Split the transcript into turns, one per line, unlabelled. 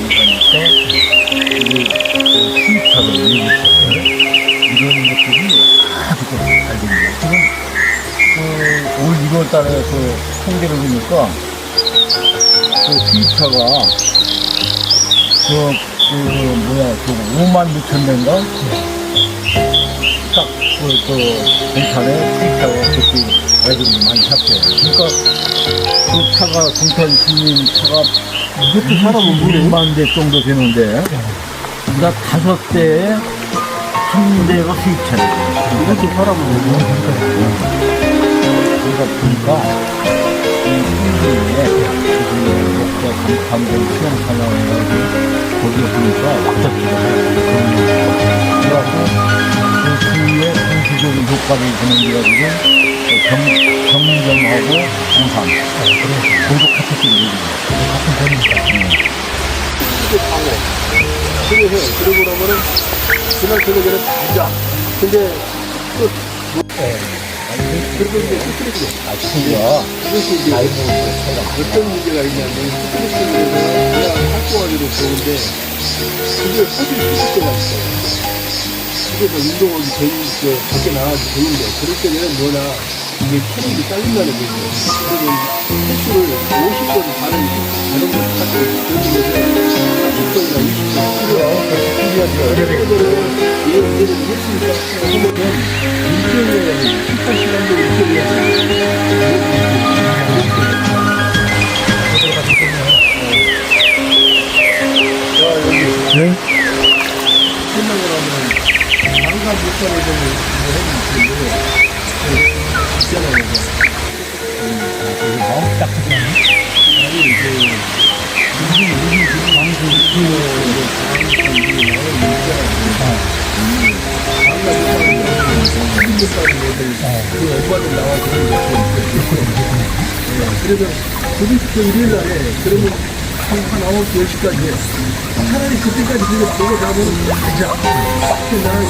가니까 이게 수입차들, 외국차들 이런 것들이 아주 잘 됩니다. 지금 올 1월 달에 그 통계를 보니까 그 수입차가 그 5만 6천 대인가? 딱 동탄에 수입차가 그렇게 애들이 많이 샀대요. 그러니까 그 차가, 동탄 시민 차가
이것도 사람은 뭐래요?
2만 대 정도 되는데, 그러니까 5대에 한 대가 수입차예요.
이것도 사람은 뭐래요?
그러다 보니까 이 풍기에 목과 감정 수영산업을 거기에 보니까 왁자지가 그래갖고 그 주위에 공시적인 효과를 보내가지고 경점하고 공산 모두 같은 얘기예요. 같은 편입니다.
이게 방어. 그래서 그러고 나면은 그날 저녁에는 달자. 근데 또 그리고 이제 스트레스.
친구가
이것이 이제 어떤 문제가 있냐면 스트레스는 그냥 활동하기도 좋은데 그게 퍼질 수 있을 때가 있어요. 그래서 운동하기 밖에 나가기 좋은데 그럴 때는 뭐나 이게 체력이 딸린다는 거죠. 그러면 횟수를 50번 가는 자전거 타고 그런 거를 10번이나 20번 필요하죠. 얘는 했으니까 그러면 일주일에 18시간도 일주일에
네?
생각을 하면 장사 못하는 걸 했는데 있잖아요.
마음 딱딱하네.
아니 이제 우리 그래서 고등학교 일요일날에 그러면 한 9시, 10시까지 차라리 그때까지 그거 보고 자면 가자. 근데 나는